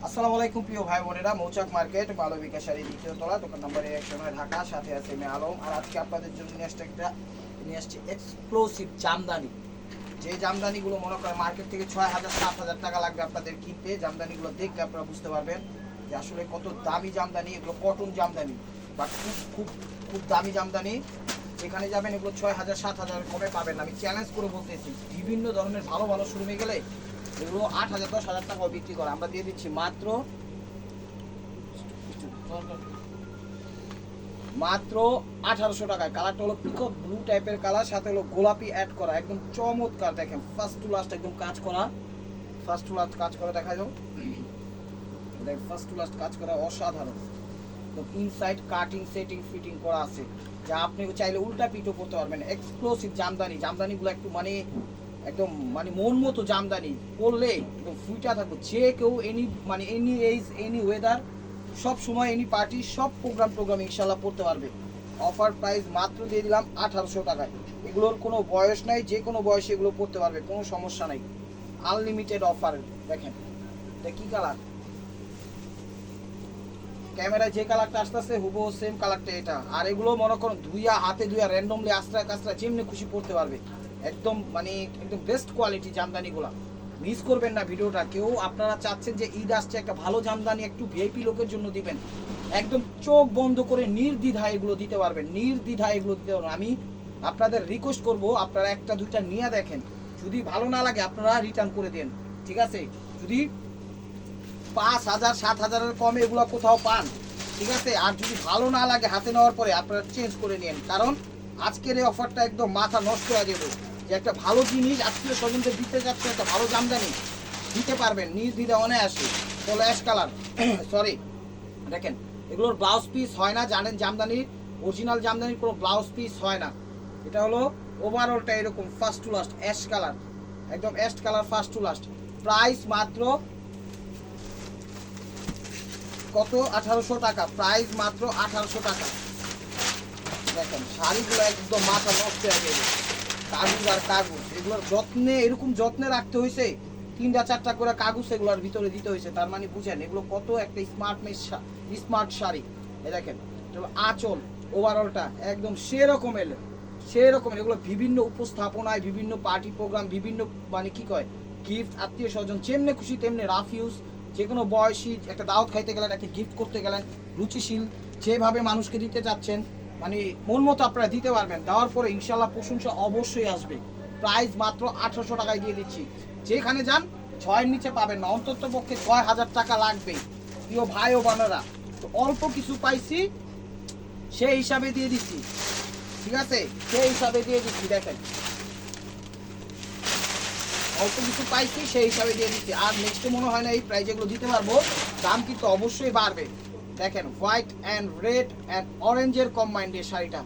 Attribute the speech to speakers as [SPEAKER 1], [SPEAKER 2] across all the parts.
[SPEAKER 1] আসসালামু আলাইকুম প্রিয় ভাই বোনেরা, মৌচাক মার্কেট মালবিকা শাড়ি দ্বিতীয় তলা, দোকান নম্বর 109 ঢাকা। সাথে আছে আমি আলম। আর আজকে আপনাদের জন্য নিয়ে আসছি এক্সক্লুসিভ জামদানি। যে জামদানিগুলো মনে করেন মার্কেট থেকে 6,000-7,000 টাকা লাগবে আপনাদের কিনতে। জামদানিগুলো দেখলে আপনারা বুঝতে পারবেন যে আসলে কত দামি জামদানি। এগুলো কটন জামদানি, বাট খুব খুব খুব দামি জামদানি। যেখানে যাবেন এগুলো 6,000-7,000 কমে পাবেন না। আমি চ্যালেঞ্জ করে বলতেছি, বিভিন্ন ধরনের ভালো ভালো শোরুমে গেলে এগুলো 8,000-10,000 টাকাও বিক্রি করে। আমরা দিয়ে দিচ্ছি মাত্র 1,800 টাকায়। কালারটা হলো পিকক ব্লু টাইপের কালার, সাথে হলো গোলাপি অ্যাড করা, একদম চমৎকার। দেখেন ফার্স্ট টু লাস্ট একদম কাজ করা, ফার্স্ট টু লাস্ট কাজ করা দেখা যাও। দেখ ফার্স্ট টু লাস্ট কাজ করা অসাধারণ। তো ইনসাইড কাটিং সেটিং ফিটিং করা আছে, যা আপনি চাইলে উল্টা পিঠও করতে পারবেন। এক্সক্লুসিভ জামদানি। জামদানিগুলো একটু একদম মন মতো জামদানি পরলে একদম ফুটা থাকবে। যে কেউ এনি এজ এনি ওয়েদার, সব সময় এনি পার্টি, সব প্রোগ্রাম ইনশাল্লাহ পড়তে পারবে। অফার প্রাইস মাত্র দিয়ে দিলাম 1,800 টাকায়। এগুলোর কোনো বয়স নাই, যে কোনো বয়সে এগুলো পড়তে পারবে, কোনো সমস্যা নাই। Unlimited offer. দেখেন এটা কি কালার, ক্যামেরায় যে কালারটা আসতেছে হুবহু সেম কালারটা এটা। আর এগুলো মনে করুন হাতে ধুইয়া র্যান্ডমলি আস্ত্রা কাস্ত্রা যেমনি খুশি পড়তে পারবে। একদম একদম বেস্ট কোয়ালিটি জামদানিগুলা। মিস করবেন না ভিডিওটা কেউ। আপনারা চাচ্ছেন যে ঈদ আসছে, একটা ভালো জামদানি একটু ভিআইপি লোকের জন্য দিবেন, একদম চোখ বন্ধ করে নির্দ্বিধায় এগুলো দিতে পারবেন, নির্দ্বিধায় এগুলো দিতে পারবেন। আমি আপনাদের রিকোয়েস্ট করব, আপনারা একটা দুইটা নিয়ে দেখেন, যদি ভালো না লাগে আপনারা রিটার্ন করে দেন, ঠিক আছে? যদি 5,000-7,000-এর কমে এগুলো কোথাও পান, ঠিক আছে? আর যদি ভালো না লাগে হাতে নেওয়ার পরে আপনারা চেঞ্জ করে নিন, কারণ আজকের এই অফারটা একদম মাথা নষ্ট হয়ে যাবে। যে একটা ভালো জিনিস আত্মীয় স্বজনদের দিতে যাচ্ছে, একটা ভালো জামদানি দিতে পারবেন নির্দ্বিধায় অনায়াসে। চলো অ্যাশ কালার সরি, দেখেন এগুলোর ব্লাউজ পিস হয় না, জানেন জামদানির অরিজিনাল জামদানির কোনো ব্লাউজ পিস হয় না। এটা হলো ওভারঅলটা এরকম first to last ash colour, একদম ash colour first to last. Price মাত্র কত? 1,800 টাকা। প্রাইস মাত্র 1,800 টাকা। দেখেন শাড়িগুলো একদম মাথা নষ্ট হয়ে গেছে। কাগজ আর কাগজ, এগুলোর যত্নে এরকম যত্নে রাখতে হয়েছে, 3টা-4টা করে কাগজ এগুলোর ভিতরে দিতে হয়েছে। তার মানে বুঝেন এগুলো কত একটা স্মার্ট শাড়ি। এই দেখেন আঁচল ওভারঅলটা একদম সেরকমের। এগুলো বিভিন্ন উপস্থাপনায়, বিভিন্ন পার্টি প্রোগ্রাম, বিভিন্ন কি কয় গিফট, আত্মীয় স্বজন যেমনি খুশি তেমনি রাফ ইউজ, যে কোনো বয়সী একটা দাওয়াত খাইতে গেলেন, একটা গিফট করতে গেলেন, রুচিশীল যেভাবে মানুষকে দিতে চাচ্ছেন মন মতো আপনারা দিতে পারবেন। দেওয়ার পরে ইনশাল্লাহ প্রশংসা অবশ্যই আসবে। প্রাইস মাত্র 1,800 টাকায় দিয়ে দিচ্ছি। যেখানে যান 6-এর নিচে পাবেন না, অন্তত পক্ষে 6,000 টাকা লাগবে প্রিয় ভাই ও বোনেরা। তো অল্প কিছু পাইছি সেই হিসাবে দিয়ে দিচ্ছি, ঠিক আছে? সেই হিসাবে দিয়ে দিচ্ছি। দেখেন অল্প কিছু পাইছি সেই হিসাবে দিয়ে দিচ্ছি। আর নেক্সটে মনে হয় না এই প্রাইস এগুলো দিতে পারবো, দাম কিন্তু অবশ্যই বাড়বে। দেখেন হোয়াইট অ্যান্ড রেড অ্যান্ড অরেঞ্জের কম্বাইন্ডের শাড়িটা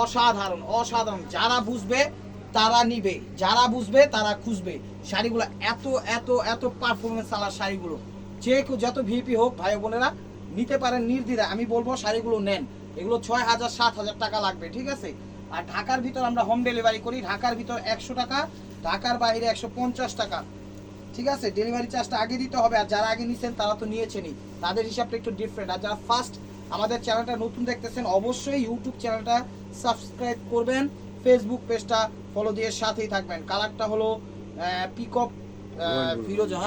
[SPEAKER 1] অসাধারণ অসাধারণ। যারা বুঝবে তারা নিবে, যারা বুঝবে তারা খুঁজবে। শাড়িগুলো এত এত এত পারফরমেন্স আলার শাড়িগুলো, যে কেউ যত ভিপি হোক ভাই বোনেরা নিতে পারেন নির্দ্বিধায়। আমি বলবো শাড়িগুলো নেন। এগুলো 6,000-7,000 টাকা লাগবে, ঠিক আছে? আর ঢাকার ভিতর আমরা হোম ডেলিভারি করি। ঢাকার ভিতর 100 টাকা, ঢাকার বাইরে 150 টাকা, ঠিক আছে? ডেলিভারি চার্জটা আগে দিতে হবে। আর যারা আগে নিছেন তারা তো নিয়েছেনই, তাদের হিসাবটা একটু ডিফারেন্ট। আর যারা ফার্স্ট আমাদের চ্যানেলটা নতুন দেখতেছেন, অবশ্যই ইউটিউব চ্যানেলটা সাবস্ক্রাইব করবেন, ফেসবুক পেজটা ফলো দিয়ে সাথেই থাকবেন। কালারটা হলো পিকক ফিরোজা,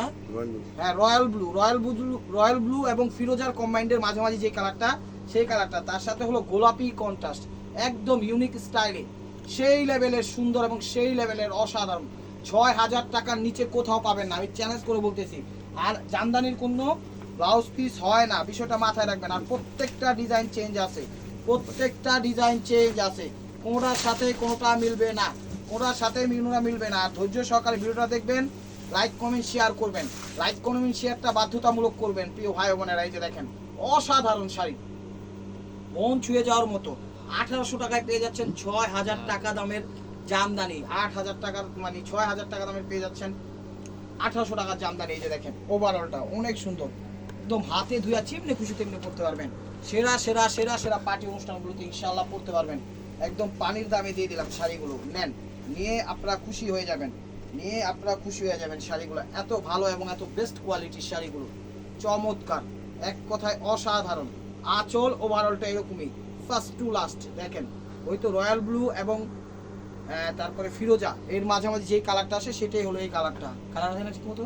[SPEAKER 1] হ্যাঁ রয়্যাল ব্লু এবং ফিরোজার কম্বাইন্ডের মাঝামাঝি যে কালারটা, সেই কালারটা। তার সাথে হলো গোলাপি কন্ট্রাস্ট, একদম ইউনিক স্টাইলে, সেই লেভেলের সুন্দর এবং সেই লেভেলের অসাধারণ। 6,000 টাকার নিচে কোথাও পাবেন না, আমি চ্যালেঞ্জ করে বলতেছি। আর জামদানির কোনো ব্লাউজ পিস হয় না, বিষয়টা মাথায় রাখবেন। আর প্রত্যেকটা ডিজাইন চেঞ্জ আছে, প্রত্যেকটা ডিজাইন চেঞ্জ আছে, কোনোটার সাথে কোনোটা মিলবে না, কোনোটার সাথে মিলবে না। আর ধৈর্য সহকারে ভিডিওটা দেখবেন, লাইক কমেন্ট শেয়ার করবেন। লাইক কমেন্ট শেয়ারটা বাধ্যতামূলক করবেন প্রিয় ভাই বোনেরা। এই যে দেখেন অসাধারণ শাড়ি, মন ছুঁয়ে যাওয়ার মতো। 1,800 টাকায় পেয়ে যাচ্ছেন 6,000 টাকা দামের জামদানি। 8,000 টাকার 6,000 টাকা দামের পেয়ে যাচ্ছেন 1,800 টাকার জামদানি। এই যে দেখেন ওভারঅলটা অনেক সুন্দর, একদম হাতে ধুয়া চিমনে খুশি তেমনি পড়তে পারবেন। সেরা সেরা সেরা সেরা পার্টি অনুষ্ঠানগুলোতে ইনশাল্লাহ পড়তে পারবেন। একদম পানির দামে দিয়ে দিলাম শাড়িগুলো, নেন, নিয়ে আপনারা খুশি হয়ে যাবেন, নিয়ে আপনারা খুশি হয়ে যাবেন। শাড়িগুলো এত ভালো এবং এত বেস্ট কোয়ালিটির শাড়িগুলো, চমৎকার, এক কথায় অসাধারণ। আঁচল ওভারঅলটা এরকমই ফার্স্ট টু লাস্ট। দেখেন ওই তো রয়্যাল ব্লু এবং তারপরে ফিরোজা এর মাঝামাঝি যেই কালারটা আসে সেটাই হলো এই কালারটা। কালার আছে না ঠিক মতো,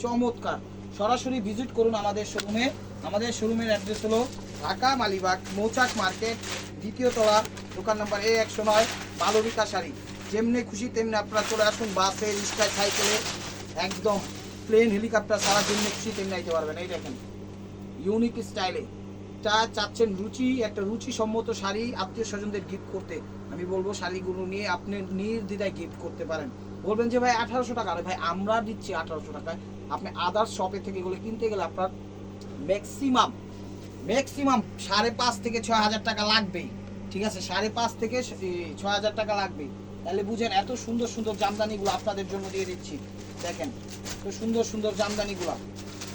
[SPEAKER 1] চমৎকার। সরাসরি ভিজিট করুন আমাদের শোরুমে। আমাদের শোরুমের অ্যাড্রেস হলো ঢাকা মালিবাগ মৌচাক মার্কেট, দ্বিতীয় তলা, দোকান নাম্বার A109, মালবিকা শাড়ি। যেমনি খুশি তেমনি আপনারা চলে আসুন, বাসে, রিক্সায়, সাইকেলে, একদম প্লেন, হেলিকপ্টার ছাড়া যেমনি খুশি তেমনি আইতে পারবেন। এই দেখেন ইউনিক স্টাইলে টা চাচ্ছেন একটা রুচিসম্মত শাড়ি আত্মীয় স্বজনদের গিফট করতে, আমি বলবো শাড়িগুলো নিয়ে আপনি নির্দ্বিধায় গিফট করতে পারেন। বলবেন যে ভাই 1800 টাকা, আরে ভাই আমরা দিচ্ছি 1800 টাকায়। আপনি আদার্স শপে থেকে এগুলো কিনতে গেলে আপনার ম্যাক্সিমাম 5.5 থেকে 6,000 টাকা লাগবেই। ঠিক আছে, 5.5 থেকে 6,000 টাকা লাগবেই। তাহলে বুঝেন এত সুন্দর সুন্দর জামদানিগুলো আপনাদের জন্য দিয়ে দিচ্ছি। দেখেন তো সুন্দর সুন্দর জামদানিগুলো,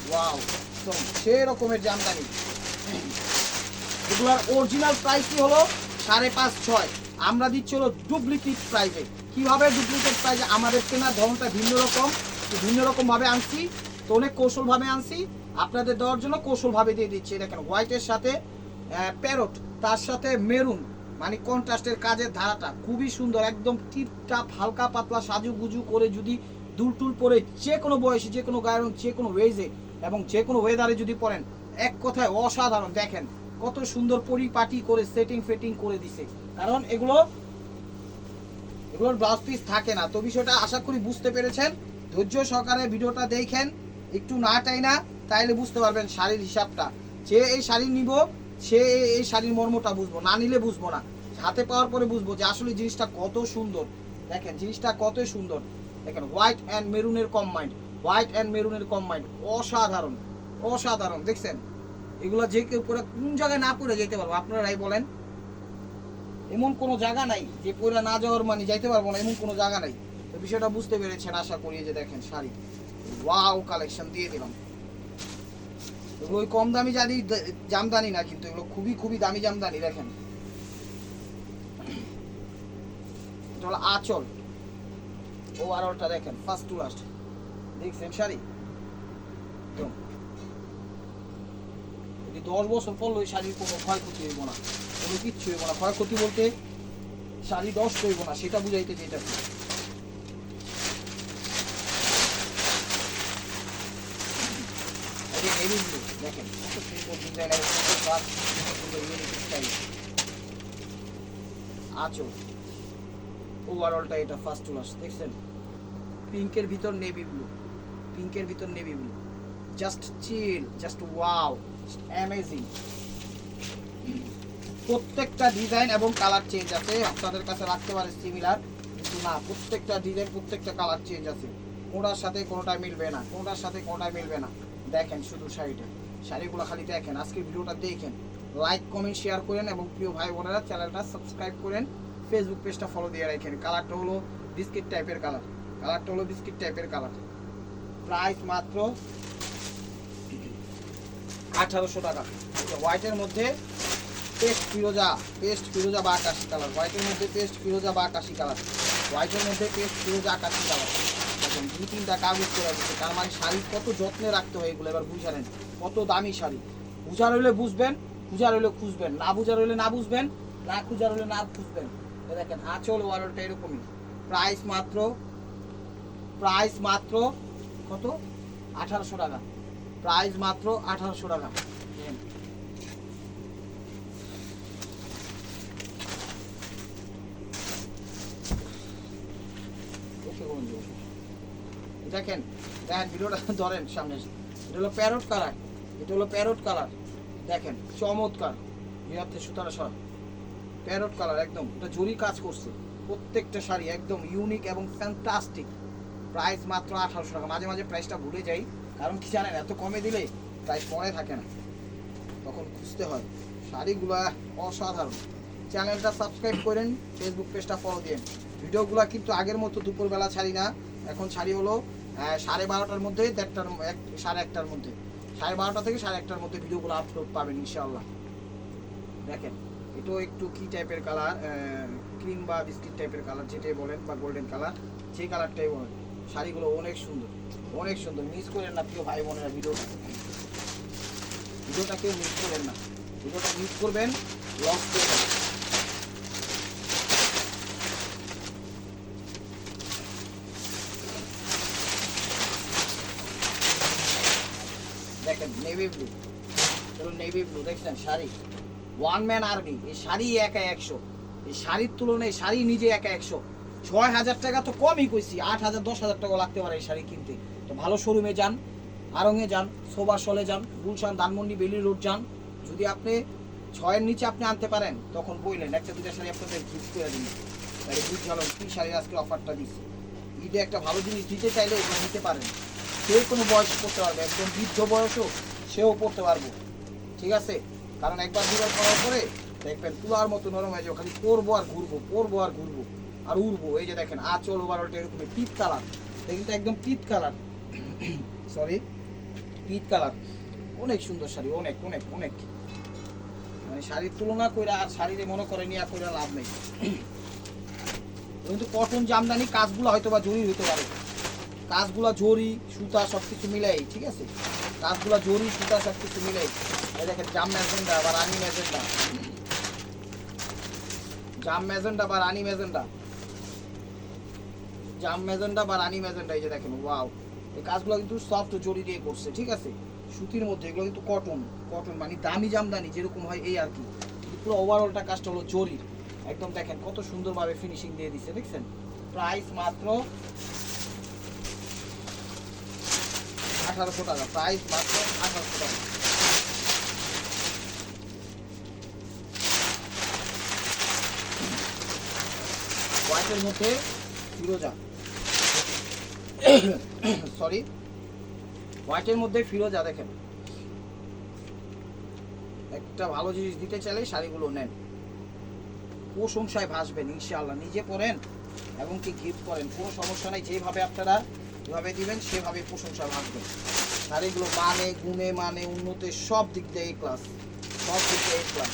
[SPEAKER 1] ওয়াও, তো সেই রকমের জামদানি। এগুলোর অরিজিনাল প্রাইসই হলো 5.5-6, আমরা দিচ্ছি হলো ডুপ্লিকেট প্রাইসে। কিভাবে ডুপ্লিকেট প্রাইসে? আমাদের কেনার ধরনটা ভিন্ন রকম ভাবে আনছি, তো অনেক কৌশলভাবে আনছি, আপনাদের দেওয়ার জন্য কৌশলভাবে দিয়ে দিচ্ছি। দেখেন হোয়াইটের সাথে প্যারট, তার সাথে মেরুন, মানে কন্ট্রাস্টের কাজের ধারাটা খুবই সুন্দর, একদম টিপটাপ হালকা পাতলা সাজুগুজু করে যদি দুলটুল পরে যে কোনো বয়সে, যে কোনো গায়ের, যে কোনো ওয়েজে এবং যে কোনো ওয়েদারে যদি পরেন, এক কথায় অসাধারণ। দেখেন কত সুন্দর পরিপাটি করে ফেটিং করে দিছে, কারণ এগুলোর ব্লাউজ পিস থাকে না। তো বিষয়টা আশা করি বুঝতে পেরেছেন। ধৈর্য সহকারে ভিডিওটা দেখেন, একটু না টাইনা, তাইলে বুঝতে পারবেন শাড়ির হিসাবটা। যে এই শাড়ি নিব সে এই শাড়ির মর্মটা বুঝবো, না নিলে বুঝবো না, হাতে পাওয়ার পরে বুঝবো যে আসলে জিনিসটা কত সুন্দর। দেখেন জিনিসটা কত সুন্দর, দেখেন হোয়াইট অ্যান্ড মেরুনের কম্বাইন্ড, অসাধারণ। দেখছেন এগুলো যে কেউ পরে কোন জায়গায় না পরে যেতে পারবো, আপনারাই বলেন। এমন কোনো জায়গা নাই যে পরে না যাওয়ার মানে যাইতে পারবো না, এমন কোনো জায়গা নাই। তো বিষয়টা বুঝতে পেরেছেন আশা করি। যে দেখেন শাড়ি, ওয়াও কালেকশন দিয়ে দিলাম। এগুলো ওই কম দামি জামদানি না, কিন্তু এগুলো খুবই দামি জামদানি। দেখেন এটা হলো আঁচল, ওভারঅলটা দেখেন ফার্স্ট টু লাস্ট। দেখছেন শাড়ি, তো 10 বছর পর ওই শাড়ির কোনো ক্ষয়ক্ষতি হইব না, কোনো কিচ্ছু হইব না। ক্ষয়ক্ষতি বলতে শাড়ি নষ্ট হইব না, সেটা বুঝাইতে চাইতেছি। দেখেন কত সুন্দর ডিজাইন এবং আঁচল, ওভারঅলটা এটা ফার্স্ট টু লাস্ট। দেখছেন পিঙ্কের ভিতর navy blue, just chill, just wow, amazing. প্রত্যেকটা ডিজাইন এবং কালার চেঞ্জ আছে, আপনাদের কাছে রাখতে পারে সিমিলার, কিন্তু না, প্রত্যেকটা ডিজাইন প্রত্যেকটা কালার চেঞ্জ আছে, কোনটার সাথে কোনটা মিলবে না। দেখেন শুধু শাড়িগুলো খালি দেখেন। আজকে ভিডিওটা দেখেন, লাইক কমেন্ট শেয়ার করেন এবং প্রিয় ভাই বোনেরা চ্যানেলটা সাবস্ক্রাইব করেন, ফেসবুক পেজটা ফলো দিয়ে রাখেন। কালারটা হলো বিস্কিট টাইপের কালার। প্রাইস মাত্র 1800 টাকা। হোয়াইটের মধ্যে পেস্ট ফিরোজা বা আকাশি কালার, দেখেন 2-3টা কাগজ করে দিচ্ছে। তার মানে শাড়ি কত যত্নে রাখতে হয় এগুলো, এবার বুঝালেন কত দামি শাড়ি। বুঝার হইলে বুঝবেন, খুঁজার হইলে খুঁজবেন, না বুঝার হইলে না বুঝবেন, না খুঁজার হইলে না খুঁজবেন। দেখেন আঁচল ওয়ারলটা এরকমই। প্রাইস মাত্র কত? 1800 টাকা। প্রাইস মাত্র 1800 টাকা। দেখেন ভিডিওটা ধরেন সামনে, এটা হলো প্যারট কালার, দেখেন চমৎকার। সুতারা সব প্যারট কালার, একদম এটা জরি কাজ করছে, প্রত্যেকটা শাড়ি একদম ইউনিক এবং ফ্যান্টাস্টিক। প্রাইস মাত্র 1800 টাকা। মাঝে মাঝে প্রাইসটা ভুলে যাই, কারণ কি জানেন, এত কমে দিলে প্রাইস মনে থাকে না, তখন খুঁজতে হয়। শাড়িগুলো অসাধারণ। চ্যানেলটা সাবস্ক্রাইব করেন, ফেসবুক পেজটা ফলো দিন। ভিডিওগুলো কিন্তু আগের মতো দুপুরবেলা ছাড়ি না, এখন ছাড়ি হলো 12:30টার মধ্যে, 1:30টার মধ্যে, 12:30টা থেকে 1:30টার মধ্যে ভিডিওগুলো আপলোড পাবেন ইনশাআল্লাহ। দেখেন এটাও একটু কি টাইপের কালার, ক্রিম বা বিস্কিট টাইপের কালার, যেটাই বলেন, বা গোল্ডেন কালার, যে কালারটাই বলেন। শাড়িগুলো অনেক সুন্দর, মিস করেন না প্রিয় ভাই বোনেরা ভিডিওটা। ভিডিওটা কেউ মিস করবেন না, ভিডিওটা মিস করবেন লস করে যাবেন। দেখেন নেভি ব্লু, চলুন নেভি ব্লু দেখছেন শাড়ি, ওয়ান ম্যান আর্মি। এই শাড়ি একা 100, এই শাড়ির তুলনায় শাড়ি নিজে একা 100। 6,000 টাকা তো কমই কইছি, 8,000 10,000 টাকা লাগতে পারে এই শাড়ি কিনতে। তো ভালো শোরুমে যান, আড়ংয়ে যান, সোবাসলে যান, গুলশান, ধানমন্ডি, বেলি রোড যান। যদি আপনি 6-এর নিচে আপনি আনতে পারেন তখন বললেন একটা দুটা শাড়ি আপনাদের গিফট করে দিন। তাহলে বুঝ গেল কি শাড়ির আজকে অফারটা দিচ্ছি। ঈদে একটা ভালো জিনিস দিতে চাইলে এগুলো নিতে পারেন। যে কোনো বয়স পড়তে পারবে, একদম বৃদ্ধ বয়সও সেও পড়তে পারবো, ঠিক আছে? কারণ একবার দুবার করার পরে দেখবেন তুলার মতো নরম হয়ে যাবে, খালি পরবো আর ঘুরবো, পরবো আর ঘুরবো আর উড়বো। এই যে দেখেন আঁচল ওভারঅলটা এরকম পিট কালার, কিন্তু একদম পিট কালার, সরি পিট কালার। অনেক সুন্দর শাড়ি, অনেক অনেক অনেক, মানে শাড়ির তুলনা কইরা আর শাড়িরে মনে করে নিয়ে কইরা লাভ নেই। কিন্তু কটন জামদানি কাজগুলো হয়তো বা জরি হইতে পারে, কাজগুলো জরি সুতা সব কিছু মিলাই, ঠিক আছে? কাজগুলো জরি সুতা সব কিছু মিলাই। এই দেখেন জাম ম্যাজেন্ডা বা রানি ম্যাজেন্ডা, জাম ম্যাজেন্ডা বা রানি ম্যাজেন্ডা, জাম ম্যাজেন্ডা বা রানি ম্যাজেন্ডা। এই যে দেখেন ওয়াও, এই কাজগুলো কিন্তু সফট জরি দিয়ে করছে, ঠিক আছে? সুতির মধ্যে, এগুলো কিন্তু কটন, কটন মানে দামি জামদানি যেরকম হয় এই আর কি। পুরো ওভারঅলটা কাজটা হলো জরির, একদম দেখেন কত সুন্দরভাবে ফিনিশিং দিয়ে দিচ্ছে, দেখছেন? প্রাইস মাত্র 1800 টাকা, প্রাইস মাত্র 1800 টাকা। হোয়াইটের মধ্যে ফিরোজা, সরি হোয়াইটের মধ্যে ফিরোজা। দেখেন একটা ভালো জিনিস দিতে চাইলে শাড়িগুলো নেন, প্রশংসায় ভাসবেন ইনশাআল্লাহ। নিজে পরেন এবং কি গিফট করেন, কোনো সমস্যা নাই। যেভাবে আপনারা যেভাবে দিবেন সেভাবে প্রশংসা ভাসবেন। শাড়িগুলো মানে গুণে মানে উন্নতে সব দিক দিয়ে এই ক্লাস, সব দিক দিয়ে এই ক্লাস।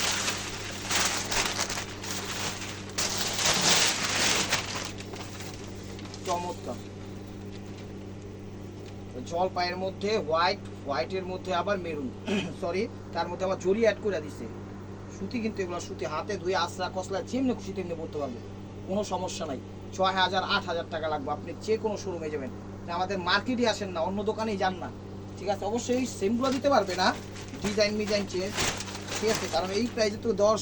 [SPEAKER 1] চমৎকার জলপাইয়ের মধ্যে হোয়াইট, হোয়াইটের মধ্যে আবার মেরুন, সরি তার মধ্যে আবার জরি অ্যাড করে দিছে। সুতি কিন্তু এগুলো সুতি, হাতে ধুয়ে আশ্রা কসলা যেমনি খুশি তেমনি পড়তে পারবো, কোনো সমস্যা নাই। 6,000 8,000 টাকা লাগবে, আপনি যে কোনো শোরুমে যাবেন, আমাদের মার্কেটে আসেন না, অন্য দোকানেই যান না, ঠিক আছে? অবশ্যই সেমগুলো দিতে পারবে না, ডিজাইন মিজাইন চেঞ্জ, ঠিক আছে? কারণ এই প্রাইসে তো 10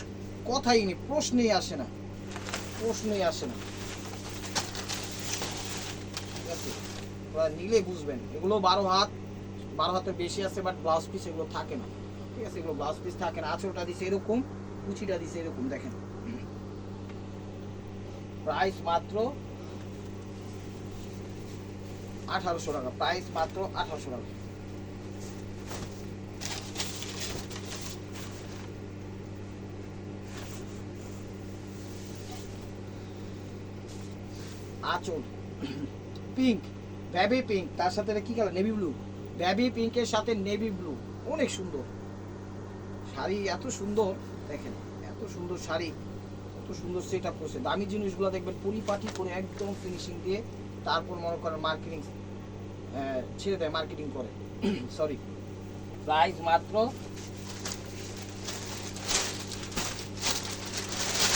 [SPEAKER 1] কথাই নেই, প্রশ্নেই আসে না, প্রশ্নেই আসে না, ঠিক আছে? ওরা নিলে বুঝবেন। এগুলো 12 হাতের বেশি আছে, বাট ব্লাউজ পিস এগুলো থাকে না, ঠিক আছে? এগুলো ব্লাউজ পিস থাকে না। আঁচলটা দিছে এরকম, কুচিটা দিছে এরকম, দেখেন। প্রাইস মাত্র 1800 টাকা, প্রাইস মাত্র 1800 টাকা। আঁচল পিঙ্ক, বেবি পিঙ্ক, তার সাথে কি কালার, নেভি ব্লু, বেবি পিঙ্কের সাথে নেভি ব্লু, অনেক সুন্দর শাড়ি, এত সুন্দর দেখেন, এত সুন্দর শাড়ি, এত সুন্দর সেট আপ করছে। দামি জিনিসগুলো দেখবেন পরিপাটি করে একদম ফিনিশিং দিয়ে, তারপর মনে করেন মার্কেটিং ছেড়ে দেয়, মার্কেটিং করে, সরি। প্রাইস মাত্র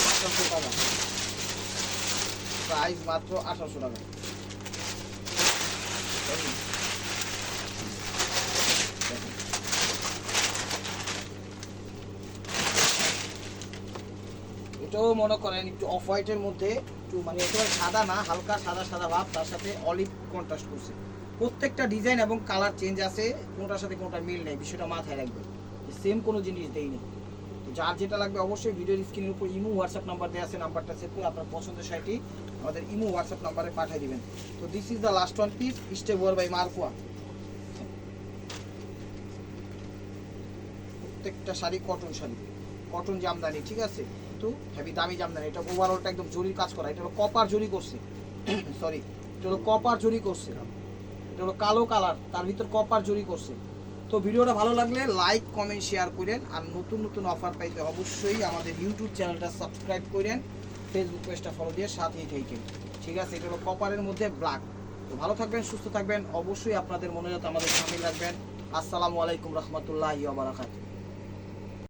[SPEAKER 1] 1800 টাকা, প্রাইস মাত্র 1800 টাকা। এটাও মনে করেন একটু অফ হোয়াইটের মধ্যে, একটু মানে একেবারে সাদা না, হালকা সাদা সাদা ভাব, তার সাথে অলিভ কন্ট্রাস্ট করছে। প্রত্যেকটা ডিজাইন এবং কালার চেঞ্জ আছে, কোনটার সাথে কোনটা মিল নেই, বিষয়টা মাথায় রাখবেন। সেম কোনো জিনিস দেয়নি। তো যার যেটা লাগবে অবশ্যই ভিডিওর স্ক্রিনের উপর ইমো হোয়াটসঅ্যাপ নাম্বার দেওয়া আছে, নাম্বারটা সেভ করে আপনার পছন্দের শাড়িটি আমাদের ইমো হোয়াটসঅ্যাপ নাম্বারে পাঠিয়ে দিবেন। তো this is the last one piece, স্টেপ ওয়ার বাই মারকুয়া। প্রত্যেকটা শাড়ি কটন শাড়ি, কটন জামদানি, ঠিক আছে? কিন্তু হেভি দামি জামদানি। এটা ওভারঅলটা একদম জরির কাজ করা, এটা হলো কপার জরি করছে, সরি এটা হলো কপার জরি করছে, এটা হলো কালো কালার, তার ভিতর কপার জরি করছে। তো ভিডিওটা ভালো লাগলে লাইক কমেন্ট শেয়ার করেন, আর নতুন নতুন অফার পাইতে অবশ্যই আমাদের ইউটিউব চ্যানেলটা সাবস্ক্রাইব করেন, ফেসবুক পেজটা ফলো দিয়ে সাথেই থাকেন, ঠিক আছে? এটা হলো কপারের মধ্যে ব্ল্যাক। তো ভালো থাকবেন, সুস্থ থাকবেন, অবশ্যই আপনাদের মনে যাতে আমাদের সামিল রাখবেন। আসসালামু আলাইকুম রহমতুল্লাহি ওয়া বারাকাতুহু।